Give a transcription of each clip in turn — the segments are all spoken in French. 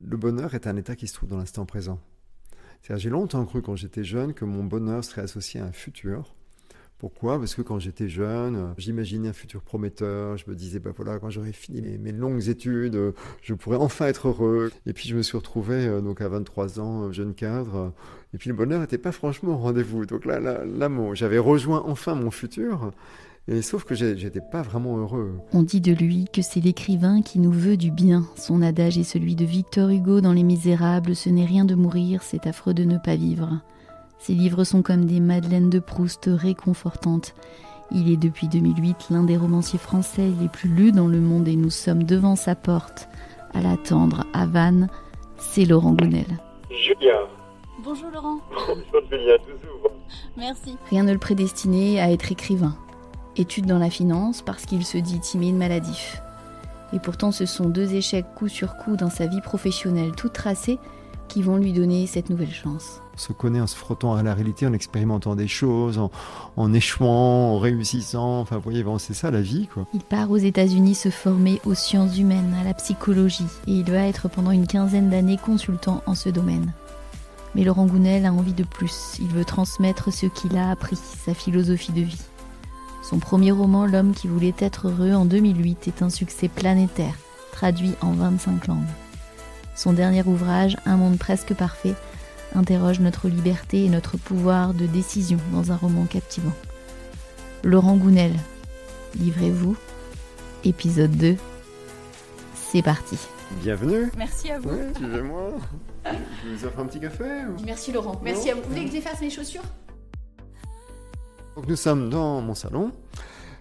Le bonheur est un état qui se trouve dans l'instant présent. C'est-à-dire, j'ai longtemps cru quand j'étais jeune que mon bonheur serait associé à un futur. Pourquoi ? Parce que quand j'étais jeune, j'imaginais un futur prometteur. Je me disais, ben voilà, quand j'aurai fini mes longues études, je pourrais enfin être heureux. Et puis je me suis retrouvé donc à 23 ans, jeune cadre. Et puis le bonheur n'était pas franchement au rendez-vous. Donc là j'avais rejoint enfin mon futur. Et sauf que j'étais pas vraiment heureux. On dit de lui que c'est l'écrivain qui nous veut du bien. Son adage est celui de Victor Hugo dans Les Misérables. Ce n'est rien de mourir, c'est affreux de ne pas vivre. Ses livres sont comme des madeleines de Proust réconfortantes. Il est depuis 2008 l'un des romanciers français les plus lus dans le monde et nous sommes devant sa porte. À l'attendre, à Vannes, c'est Laurent Gounel. Julia. Bonjour Laurent. Bonjour Julia, toujours. Merci. Rien ne le prédestinait à être écrivain. Études dans la finance parce qu'il se dit timide, maladif. Et pourtant ce sont 2 échecs coup sur coup dans sa vie professionnelle toute tracée qui vont lui donner cette nouvelle chance. On se connaît en se frottant à la réalité, en expérimentant des choses, en échouant, en réussissant. Enfin, vous voyez, bon, c'est ça la vie, quoi. Il part aux États-Unis se former aux sciences humaines, à la psychologie, et il va être pendant une 15aine d'années consultant en ce domaine. Mais Laurent Gounel a envie de plus. Il veut transmettre ce qu'il a appris, sa philosophie de vie. Son premier roman, L'homme qui voulait être heureux, en 2008, est un succès planétaire, traduit en 25 langues. Son dernier ouvrage, Un monde presque parfait, interroge notre liberté et notre pouvoir de décision dans un roman captivant. Laurent Gounel, livrez-vous, épisode 2, c'est parti. Bienvenue. Merci à vous. Oui, suivez-moi. Je vous offre un petit café ou... Merci Laurent, merci à vous. Vous voulez que j'efface mes chaussures ? Donc nous sommes dans mon salon.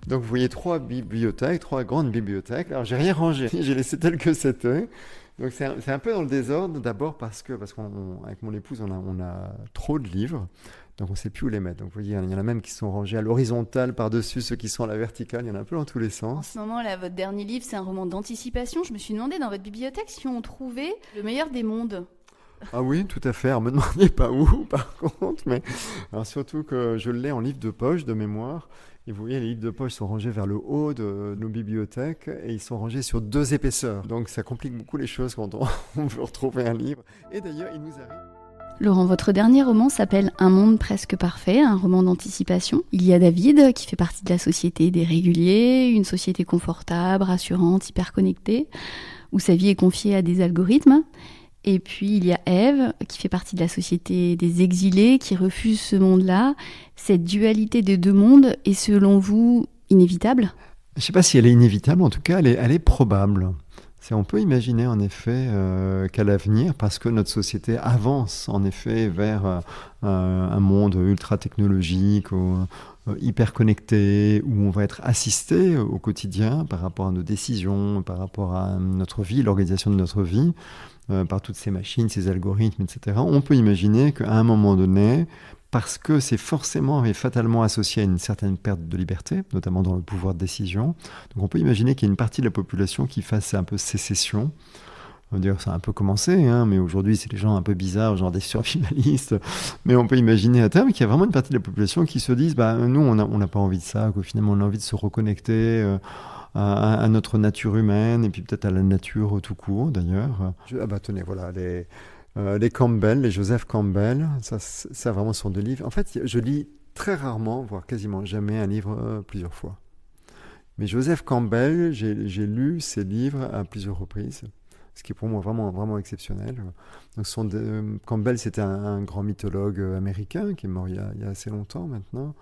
Donc vous voyez 3 bibliothèques, 3 grandes bibliothèques. Alors j'ai rien rangé, j'ai laissé tel que c'était. Donc c'est un peu dans le désordre, d'abord parce qu'avec mon épouse on a trop de livres, donc on ne sait plus où les mettre. Donc vous voyez, il y en a même qui sont rangés à l'horizontale par-dessus ceux qui sont à la verticale, il y en a un peu dans tous les En sens. ce moment, là, votre dernier livre, c'est un roman d'anticipation. Je me suis demandé dans votre bibliothèque si on trouvait le meilleur des mondes. Ah oui, tout à fait. Alors, me demandez pas où, par contre, mais alors, surtout que je l'ai en livre de poche, de mémoire. Et vous voyez, les livres de poche sont rangés vers le haut de nos bibliothèques et ils sont rangés sur 2 épaisseurs. Donc ça complique beaucoup les choses quand on veut retrouver un livre. Et d'ailleurs, il nous arrive... Laurent, votre dernier roman s'appelle Un monde presque parfait, un roman d'anticipation. Il y a David, qui fait partie de la société des réguliers, une société confortable, rassurante, hyper connectée, où sa vie est confiée à des algorithmes. Et puis il y a Ève, qui fait partie de la société des exilés, qui refuse ce monde-là. Cette dualité des 2 mondes est selon vous inévitable ? Je ne sais pas si elle est inévitable, en tout cas elle est probable. On peut imaginer en effet qu'à l'avenir, parce que notre société avance en effet vers un monde ultra technologique, hyper connecté, où on va être assisté au quotidien par rapport à nos décisions, par rapport à notre vie, l'organisation de notre vie, par toutes ces machines, ces algorithmes, etc. On peut imaginer qu'à un moment donné, parce que c'est forcément et fatalement associé à une certaine perte de liberté, notamment dans le pouvoir de décision. Donc on peut imaginer qu'il y a une partie de la population qui fasse un peu sécession. On va dire que ça a un peu commencé, mais aujourd'hui c'est des gens un peu bizarres, genre des survivalistes. Mais on peut imaginer à terme qu'il y a vraiment une partie de la population qui se dise nous on n'a pas envie de ça, que finalement on a envie de se reconnecter à notre nature humaine et puis peut-être à la nature tout court d'ailleurs. Tenez, voilà, les Campbell, les Joseph Campbell, ça vraiment sont 2 livres. En fait, je lis très rarement, voire quasiment jamais, un livre plusieurs fois. Mais Joseph Campbell, j'ai lu ses livres à plusieurs reprises, ce qui est pour moi vraiment, vraiment exceptionnel. Donc, Campbell, c'était un grand mythologue américain qui est mort il y a assez longtemps maintenant,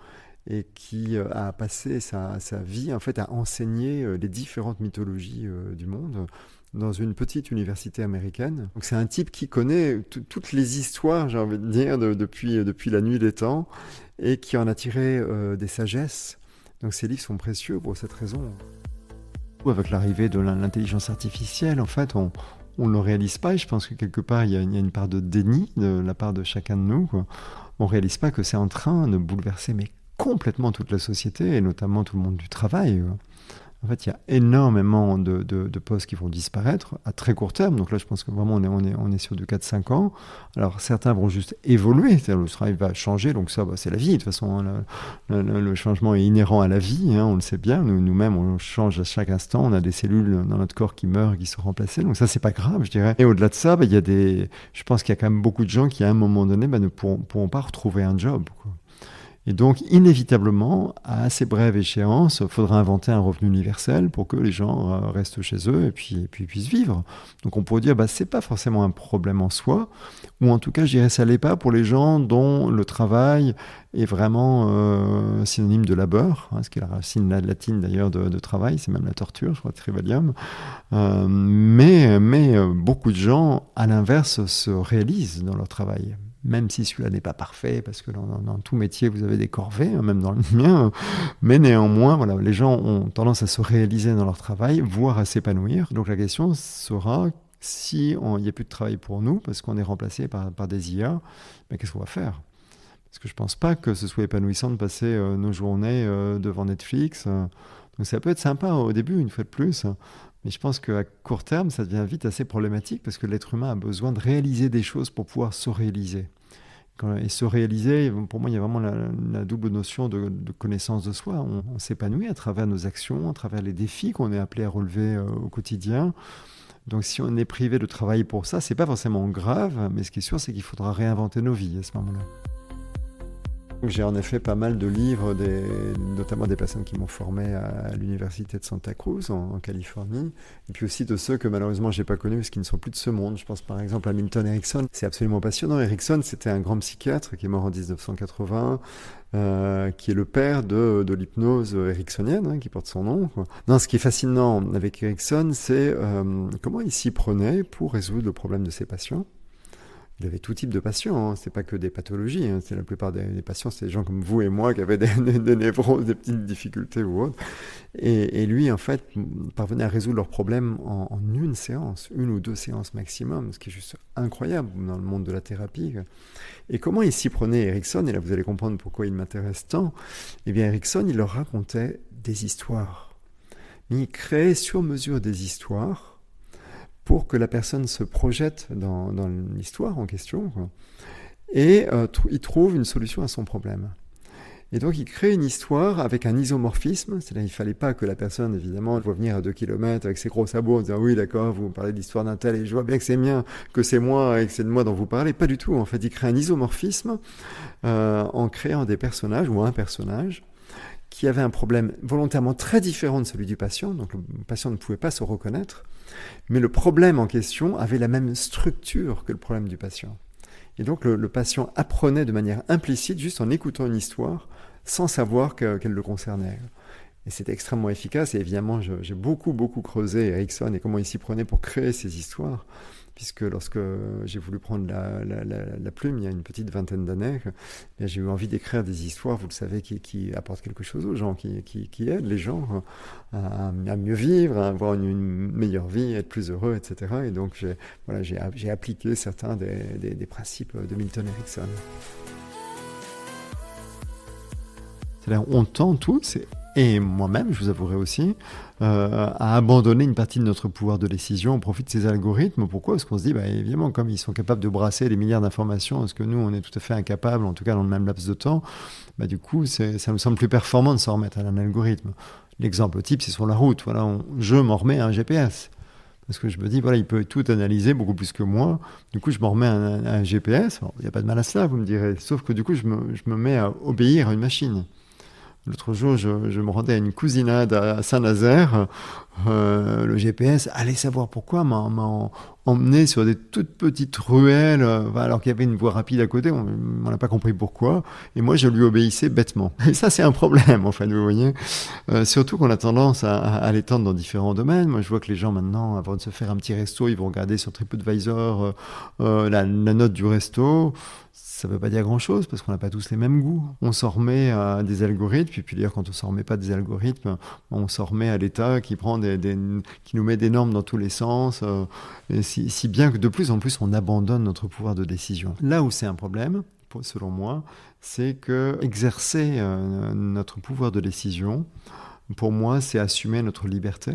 et qui a passé sa vie en fait à enseigner les différentes mythologies du monde dans une petite université américaine. Donc c'est un type qui connaît toutes les histoires, j'ai envie de dire, depuis la nuit des temps, et qui en a tiré des sagesses. Donc ces livres sont précieux pour cette raison. Avec l'arrivée de l'intelligence artificielle, en fait, on ne le réalise pas, et je pense que quelque part, il y a une part de déni de la part de chacun de nous, quoi. On ne réalise pas que c'est en train de bouleverser complètement toute la société, et notamment tout le monde du travail. En fait, il y a énormément de postes qui vont disparaître à très court terme. Donc là, je pense que vraiment, on est sur du 4-5 ans. Alors, certains vont juste évoluer. C'est-à-dire, le travail va changer. Donc ça, c'est la vie. De toute façon, hein, le changement est inhérent à la vie. Hein, on le sait bien. Nous-mêmes, on change à chaque instant. On a des cellules dans notre corps qui meurent, qui sont remplacées. Donc ça, c'est pas grave, je dirais. Et au-delà de ça, il y a je pense qu'il y a quand même beaucoup de gens qui, à un moment donné, ne pourront pas retrouver un job, quoi. Et donc, inévitablement, à assez brève échéance, il faudra inventer un revenu universel pour que les gens restent chez eux et puis puissent vivre. Donc, on pourrait dire, c'est pas forcément un problème en soi, ou en tout cas, je dirais, ça l'est pas pour les gens dont le travail est vraiment synonyme de labeur, hein, ce qui est la racine latine d'ailleurs de travail, c'est même la torture, je crois, trivalium. Mais beaucoup de gens, à l'inverse, se réalisent dans leur travail. Même si celui-là n'est pas parfait, parce que dans tout métier, vous avez des corvées, hein, même dans le mien. Mais néanmoins, voilà, les gens ont tendance à se réaliser dans leur travail, voire à s'épanouir. Donc la question sera, si il n'y a plus de travail pour nous, parce qu'on est remplacé par des IA, qu'est-ce qu'on va faire ? Parce que je ne pense pas que ce soit épanouissant de passer nos journées devant Netflix. Donc ça peut être sympa au début, une fois de plus. Mais je pense qu'à court terme, ça devient vite assez problématique parce que l'être humain a besoin de réaliser des choses pour pouvoir se réaliser. Et se réaliser, pour moi, il y a vraiment la double notion de connaissance de soi. On s'épanouit à travers nos actions, à travers les défis qu'on est appelé à relever au quotidien. Donc si on est privé de travail pour ça, c'est pas forcément grave, mais ce qui est sûr, c'est qu'il faudra réinventer nos vies à ce moment-là. J'ai en effet pas mal de livres, notamment des personnes qui m'ont formé à l'université de Santa Cruz en Californie, et puis aussi de ceux que malheureusement j'ai pas connus parce qu'ils ne sont plus de ce monde. Je pense par exemple à Milton Erickson, c'est absolument passionnant. Erickson, c'était un grand psychiatre qui est mort en 1980, qui est le père de l'hypnose ericksonienne, hein, qui porte son nom, quoi. Non, ce qui est fascinant avec Erickson, c'est comment il s'y prenait pour résoudre le problème de ses patients. Il avait tout type de patients, hein. C'est pas que des pathologies, hein. C'est la plupart des patients, c'est des gens comme vous et moi qui avaient des névroses, des petites difficultés ou autres. Et lui, en fait, parvenait à résoudre leurs problèmes en une séance, 1 ou 2 séances maximum, ce qui est juste incroyable dans le monde de la thérapie. Et comment il s'y prenait, Erickson, et là vous allez comprendre pourquoi il m'intéresse tant. Eh bien, Erickson, il leur racontait des histoires. Mais il créait sur mesure des histoires pour que la personne se projette dans l'histoire en question, quoi. Et il trouve une solution à son problème. Et donc il crée une histoire avec un isomorphisme, c'est-à-dire il ne fallait pas que la personne, évidemment, voit venir à 2 km avec ses gros sabots en disant « Oui, d'accord, vous me parlez de l'histoire d'un tel, et je vois bien que c'est mien, que c'est moi, et que c'est de moi dont vous parlez. » Pas du tout, en fait, il crée un isomorphisme en créant des personnages, ou un personnage, qui avait un problème volontairement très différent de celui du patient, donc le patient ne pouvait pas se reconnaître, mais le problème en question avait la même structure que le problème du patient. Et donc le patient apprenait de manière implicite, juste en écoutant une histoire, sans savoir qu'elle le concernait. Et c'était extrêmement efficace, et évidemment j'ai beaucoup creusé Erickson et comment il s'y prenait pour créer ces histoires, puisque lorsque j'ai voulu prendre la plume, il y a une petite vingtaine d'années, j'ai eu envie d'écrire des histoires, vous le savez, qui apportent quelque chose aux gens, qui aident les gens à mieux vivre, à avoir une meilleure vie, à être plus heureux, etc. Et donc j'ai appliqué certains des principes de Milton Erickson. C'est-à-dire, on tend tous, et moi-même, je vous avouerai aussi, à abandonner une partie de notre pouvoir de décision au profit de ces algorithmes. Pourquoi ? Parce qu'on se dit, évidemment, comme ils sont capables de brasser des milliards d'informations, est-ce que nous, on est tout à fait incapables, en tout cas dans le même laps de temps, du coup, ça nous semble plus performant de s'en remettre à un algorithme. L'exemple type, c'est sur la route. Voilà, je m'en remets à un GPS. Parce que je me dis, voilà, il peut tout analyser beaucoup plus que moi. Du coup, je m'en remets à un GPS. Il n'y a pas de mal à cela, vous me direz. Sauf que du coup, je me mets à obéir à une machine. L'autre jour, je me rendais à une cousinade à Saint-Nazaire. Le GPS, allez savoir pourquoi, m'a emmené sur des toutes petites ruelles, alors qu'il y avait une voie rapide à côté. On n'a pas compris pourquoi. Et moi, je lui obéissais bêtement. Et ça, c'est un problème, en fait, vous voyez. Surtout qu'on a tendance à l'étendre dans différents domaines. Moi, je vois que les gens, maintenant, avant de se faire un petit resto, ils vont regarder sur TripAdvisor la note du resto. Ça ne veut pas dire grand-chose parce qu'on n'a pas tous les mêmes goûts. On s'en remet à des algorithmes, et puis d'ailleurs quand on ne s'en remet pas des algorithmes, on s'en remet à l'État qui nous met des normes dans tous les sens, et si bien que de plus en plus on abandonne notre pouvoir de décision. Là où c'est un problème, selon moi, c'est que exercer notre pouvoir de décision pour moi, c'est assumer notre liberté.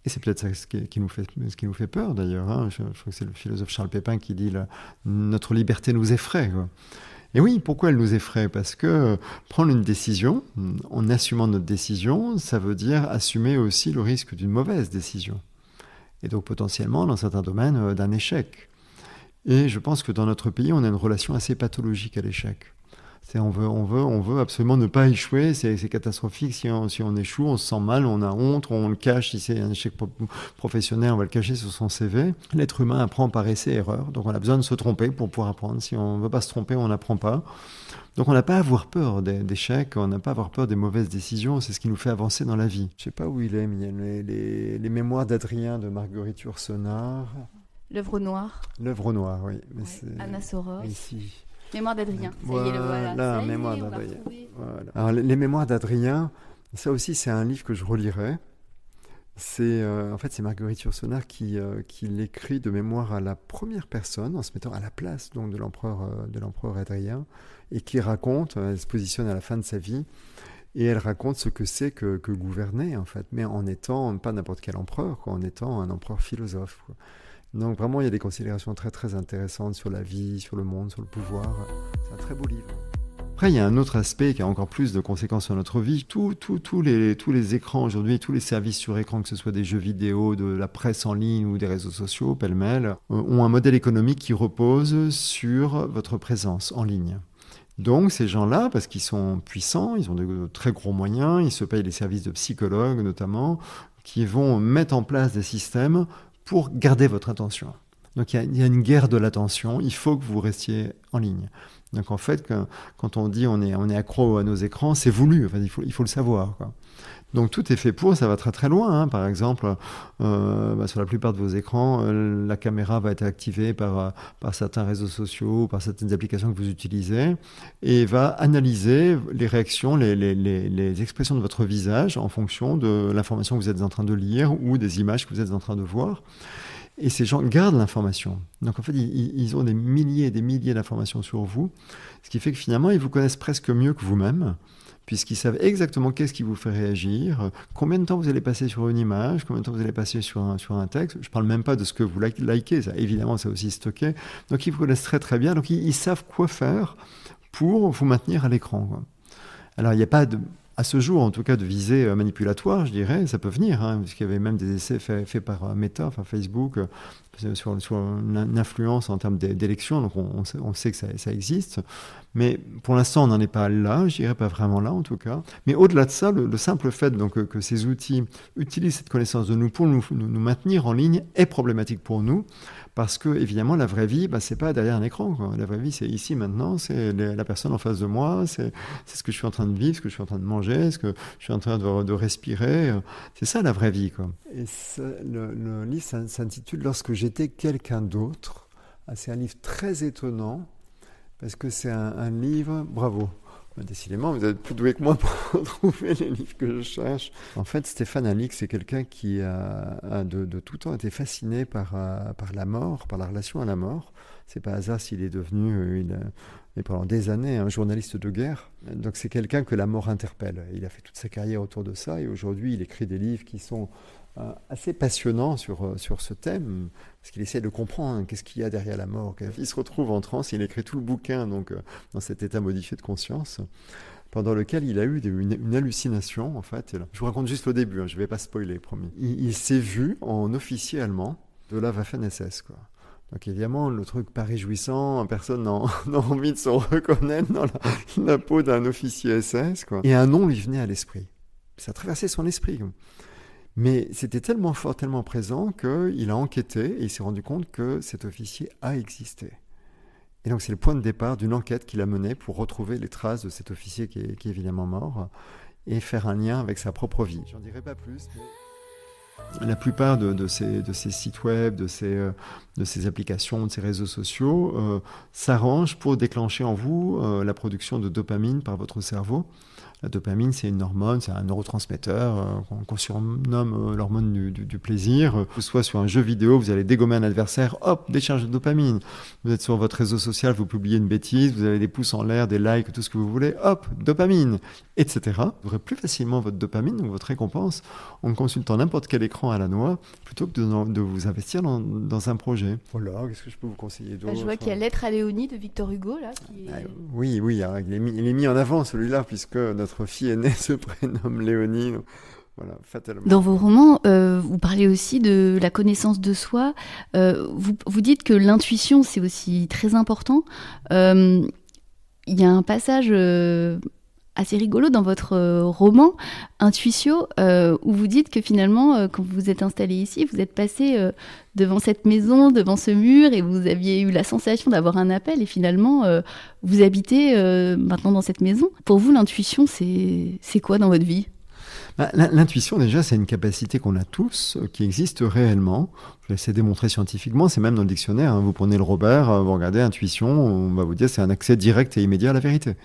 Et c'est peut-être ça ce qui nous fait peur, d'ailleurs. Hein. Je crois que c'est le philosophe Charles Pépin qui dit « Notre liberté nous effraie ». Quoi. Et oui, pourquoi elle nous effraie ? Parce que prendre une décision, en assumant notre décision, ça veut dire assumer aussi le risque d'une mauvaise décision. Et donc potentiellement, dans certains domaines, d'un échec. Et je pense que dans notre pays, on a une relation assez pathologique à l'échec. On veut absolument ne pas échouer, c'est catastrophique. Si on échoue, on se sent mal, on a honte, on le cache. Si c'est un échec professionnel, on va le cacher sur son CV. L'être humain apprend par essai et erreur, donc on a besoin de se tromper pour pouvoir apprendre. Si on ne veut pas se tromper, on n'apprend pas. Donc on n'a pas à avoir peur d'échecs, on n'a pas à avoir peur des mauvaises décisions, c'est ce qui nous fait avancer dans la vie. Je ne sais pas où il est, mais il y a les mémoires d'Adrien de Marguerite Yourcenar. L'œuvre noire. L'œuvre noire, oui. Ouais. Anna Soros. Ici. Mémoire d'Adrien. Voilà, Mémoire d'Adrien. Voilà. Alors, les Mémoires d'Adrien, ça aussi, c'est un livre que je relirai. En fait, c'est Marguerite Yourcenar qui l'écrit de mémoire à la première personne, en se mettant à la place donc, de l'empereur Adrien, et qui raconte, elle se positionne à la fin de sa vie, et elle raconte ce que c'est que gouverner, en fait, mais en étant pas n'importe quel empereur, quoi, en étant un empereur philosophe, quoi. Donc vraiment, il y a des considérations très très intéressantes sur la vie, sur le monde, sur le pouvoir. C'est un très beau livre. Après, il y a un autre aspect qui a encore plus de conséquences sur notre vie. Tous les écrans aujourd'hui, tous les services sur écran, que ce soit des jeux vidéo, de la presse en ligne ou des réseaux sociaux, pêle-mêle, ont un modèle économique qui repose sur votre présence en ligne. Donc ces gens-là, parce qu'ils sont puissants, ils ont de très gros moyens, ils se payent les services de psychologues notamment, qui vont mettre en place des systèmes pour garder votre attention. Donc il y a une guerre de l'attention, il faut que vous restiez en ligne. Donc en fait, quand on dit on est accro à nos écrans, c'est voulu, enfin, il faut le savoir, quoi. Donc tout est fait pour, ça va très très loin. Hein. Par exemple, sur la plupart de vos écrans, la caméra va être activée par certains réseaux sociaux, par certaines applications que vous utilisez, et va analyser les réactions, les expressions de votre visage en fonction de l'information que vous êtes en train de lire ou des images que vous êtes en train de voir. Et ces gens gardent l'information. Donc en fait, ils ont des milliers et des milliers d'informations sur vous, ce qui fait que finalement, ils vous connaissent presque mieux que vous-même, puisqu'ils savent exactement qu'est-ce qui vous fait réagir, combien de temps vous allez passer sur une image, combien de temps vous allez passer sur un texte. Je ne parle même pas de ce que vous likez, ça, évidemment, c'est aussi stocké. Donc, ils vous connaissent très, très bien. Donc, ils savent quoi faire pour vous maintenir à l'écran, quoi. Alors, il n'y a pas à ce jour, en tout cas, de visée manipulatoire, je dirais. Ça peut venir, hein, puisqu'il y avait même des essais faits par Meta, enfin Facebook, sur l'influence en termes d'élections. Donc, on sait que ça existe. Mais pour l'instant, on n'en est pas là, je dirais pas vraiment là en tout cas. Mais au-delà de ça, le simple fait donc, que ces outils utilisent cette connaissance de nous pour nous maintenir en ligne est problématique pour nous, parce que évidemment la vraie vie, c'est pas derrière un écran, quoi. La vraie vie, c'est ici maintenant, c'est la personne en face de moi, c'est ce que je suis en train de vivre, ce que je suis en train de manger, ce que je suis en train de respirer. C'est ça la vraie vie, quoi. Et ça, le livre s'intitule « Lorsque j'étais quelqu'un d'autre ». C'est un livre très étonnant. Parce que c'est un livre... Bravo. Décidément, vous êtes plus doué que moi pour trouver les livres que je cherche. En fait, Stéphane Alix, c'est quelqu'un qui a de tout temps été fasciné par la mort, par la relation à la mort. C'est pas hasard s'il est devenu, et pendant des années, un journaliste de guerre. Donc c'est quelqu'un que la mort interpelle. Il a fait toute sa carrière autour de ça, et aujourd'hui, il écrit des livres qui sont assez passionnant sur ce thème, parce qu'il essaie de comprendre qu'est-ce qu'il y a derrière la mort. Il se retrouve en transe, il écrit tout le bouquin donc, dans cet état modifié de conscience, pendant lequel il a eu une hallucination, en fait. Je vous raconte juste le début, hein, je ne vais pas spoiler, promis. Il s'est vu en officier allemand de la Waffen-SS, quoi. Donc évidemment, le truc pas réjouissant, personne n'a envie de se reconnaître dans la peau d'un officier SS, quoi. Et un nom lui venait à l'esprit. Ça a traversé son esprit, quoi. Mais c'était tellement fort, tellement présent qu'il a enquêté et il s'est rendu compte que cet officier a existé. Et donc c'est le point de départ d'une enquête qu'il a menée pour retrouver les traces de cet officier qui est évidemment mort et faire un lien avec sa propre vie. J'en dirai pas plus, mais la plupart de ces sites web, de ces applications, de ces réseaux sociaux s'arrangent pour déclencher en vous la production de dopamine par votre cerveau, La dopamine, c'est une hormone, c'est un neurotransmetteur qu'on surnomme l'hormone du plaisir. Que ce soit sur un jeu vidéo, vous allez dégommer un adversaire, hop, décharge de dopamine. Vous êtes sur votre réseau social, vous publiez une bêtise, vous avez des pouces en l'air, des likes, tout ce que vous voulez, hop, dopamine, etc. Vous aurez plus facilement votre dopamine, donc votre récompense, en consultant n'importe quel écran à la noix, plutôt que de vous investir dans un projet. Voilà, qu'est-ce que je peux vous conseiller d'autre ? Je vois qu'il y a Lettre à Léonie de Victor Hugo, là. Oui, alors, il est mis en avant celui-là, puisque notre fille aînée se prénomme Léonie. Donc, voilà, fatalement. Dans vos romans, vous parlez aussi de la connaissance de soi. Vous dites que l'intuition, c'est aussi très important. Il y a un passage assez rigolo dans votre roman, Intuitio, où vous dites que finalement, quand vous vous êtes installé ici, vous êtes passé devant cette maison, devant ce mur, et vous aviez eu la sensation d'avoir un appel, et finalement, vous habitez maintenant dans cette maison. Pour vous, l'intuition, c'est quoi dans votre vie ? L'intuition, déjà, c'est une capacité qu'on a tous, qui existe réellement. Je vais essayer de démontrer scientifiquement, c'est même dans le dictionnaire. Vous prenez le Robert, vous regardez intuition, on va vous dire c'est un accès direct et immédiat à la vérité.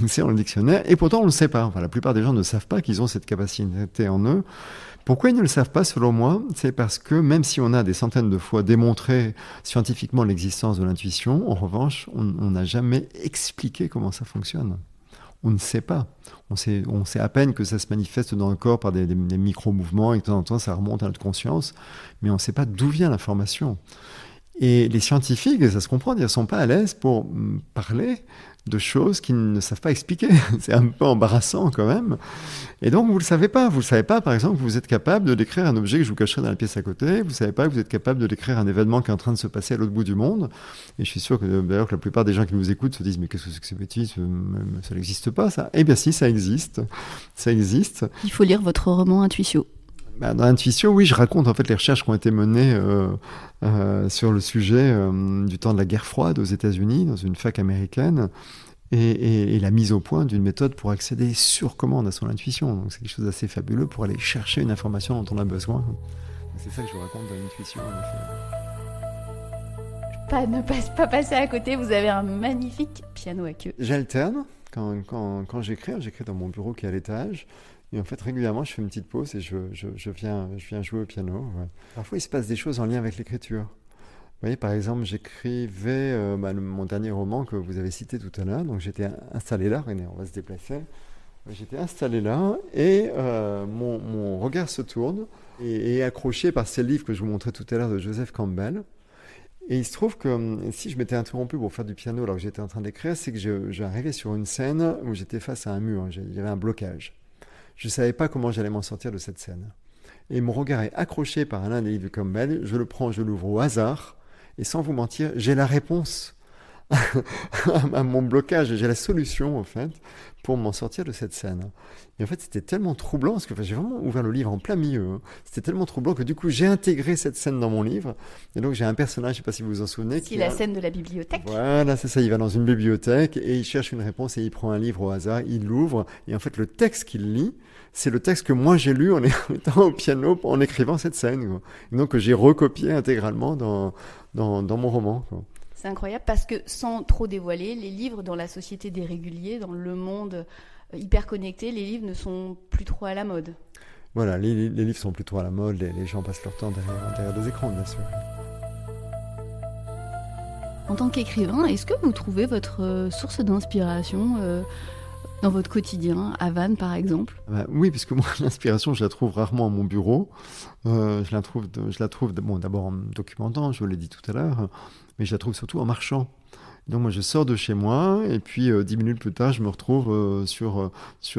C'est dans le dictionnaire, et pourtant on ne le sait pas. Enfin, la plupart des gens ne savent pas qu'ils ont cette capacité en eux. Pourquoi ils ne le savent pas, selon moi ? C'est parce que même si on a des centaines de fois démontré scientifiquement l'existence de l'intuition, en revanche, on n'a jamais expliqué comment ça fonctionne. On ne sait pas. On sait à peine que ça se manifeste dans le corps par des micro-mouvements, et de temps en temps ça remonte à notre conscience, mais on ne sait pas d'où vient l'information. Et les scientifiques, et ça se comprend, ils ne sont pas à l'aise pour parler de choses qu'ils ne savent pas expliquer. C'est un peu embarrassant quand même. Et donc, vous ne le savez pas. Vous ne savez pas, par exemple, que vous êtes capable de décrire un objet que je vous cacherai dans la pièce à côté. Vous ne savez pas que vous êtes capable de décrire un événement qui est en train de se passer à l'autre bout du monde. Et je suis sûr que, d'ailleurs, que la plupart des gens qui nous écoutent se disent « Mais qu'est-ce que c'est que ces bêtises ? Ça n'existe pas, ça ?» Eh bien si, ça existe. Ça existe. Il faut lire votre roman Intuitio. Dans Intuitio, oui, je raconte en fait les recherches qui ont été menées sur le sujet du temps de la guerre froide aux États-Unis, dans une fac américaine, et la mise au point d'une méthode pour accéder sur commande à son intuition. Donc c'est quelque chose d'assez fabuleux pour aller chercher une information dont on a besoin. Donc, c'est ça que je vous raconte dans Intuitio, en effet. Ne pas passer à côté, vous avez un magnifique piano à queue. J'alterne. Quand j'écris dans mon bureau qui est à l'étage. Et en fait, régulièrement, je fais une petite pause et je viens jouer au piano. Ouais. Parfois, il se passe des choses en lien avec l'écriture. Vous voyez, par exemple, j'écrivais mon dernier roman que vous avez cité tout à l'heure. Donc, j'étais installé là. Regardez, on va se déplacer. J'étais installé là et mon regard se tourne et est accroché par ces livres que je vous montrais tout à l'heure de Joseph Campbell. Et il se trouve que si je m'étais interrompu pour faire du piano alors que j'étais en train d'écrire, c'est que j'arrivais sur une scène où j'étais face à un mur. Il y avait un blocage. Je ne savais pas comment j'allais m'en sortir de cette scène. Et mon regard est accroché par l'un des livres de Campbell. Je le prends, je l'ouvre au hasard. Et sans vous mentir, j'ai la réponse à mon blocage. J'ai la solution, en fait, pour m'en sortir de cette scène. Et en fait, c'était tellement troublant, parce que j'ai vraiment ouvert le livre en plein milieu. C'était tellement troublant que du coup, j'ai intégré cette scène dans mon livre. Et donc, j'ai un personnage, je ne sais pas si vous vous en souvenez. C'est la scène de la bibliothèque. Voilà, c'est ça. Il va dans une bibliothèque et il cherche une réponse et il prend un livre au hasard, il l'ouvre. Et en fait, le texte qu'il lit, c'est le texte que moi j'ai lu en étant au piano, en écrivant cette scène. Quoi. Et donc, que j'ai recopié intégralement dans mon roman. Quoi. C'est incroyable parce que, sans trop dévoiler, les livres dans la société des réguliers, dans le monde hyper connecté, les livres ne sont plus trop à la mode. Voilà, les livres sont plus trop à la mode, les gens passent leur temps derrière des écrans, bien sûr. En tant qu'écrivain, est-ce que vous trouvez votre source d'inspiration dans votre quotidien, à Vannes par exemple ? Oui, parce que moi, l'inspiration, je la trouve rarement à mon bureau. Je la trouve d'abord en me documentant, je vous l'ai dit tout à l'heure, mais je la trouve surtout en marchant. Donc moi, je sors de chez moi, et puis 10 minutes plus tard, je me retrouve sur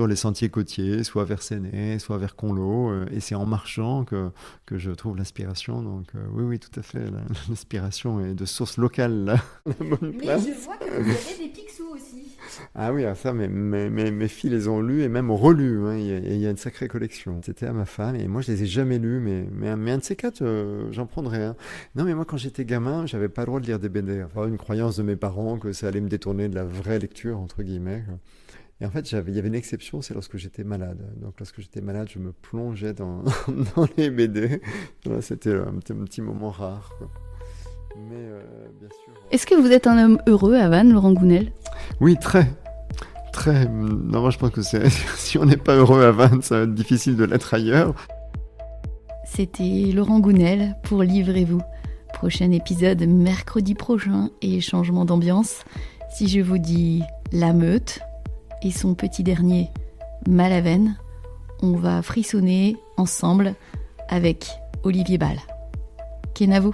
les sentiers côtiers, soit vers Séné, soit vers Conlo, et c'est en marchant que je trouve l'inspiration. Donc oui, tout à fait, l'inspiration est de source locale, là, la bonne place. Mais je vois que vous avez des Picsou aussi. Ah oui, alors ça, mes filles les ont lus et même relus. Hein. Il y a une sacrée collection. C'était à ma femme et moi, je les ai jamais lus, mais un de ces quatre, j'en prendrais un. Non, mais moi, quand j'étais gamin, j'avais pas le droit de lire des BD. Enfin, une croyance de mes parents que ça allait me détourner de la vraie lecture, entre guillemets. Et en fait, il y avait une exception, c'est lorsque j'étais malade. Donc, lorsque j'étais malade, je me plongeais dans les BD. Voilà, c'était un petit moment rare, quoi. Mais bien sûr. Est-ce que vous êtes un homme heureux à Vannes, Laurent Gounel ? Oui, très Non, moi je pense que si on n'est pas heureux à Vannes, ça va être difficile de l'être ailleurs. C'était Laurent Gounel pour Livrez-vous. Prochain épisode mercredi prochain et changement d'ambiance. Si je vous dis La Meute et son petit dernier Malavenne, on va frissonner ensemble avec Olivier Ball. Kenavo.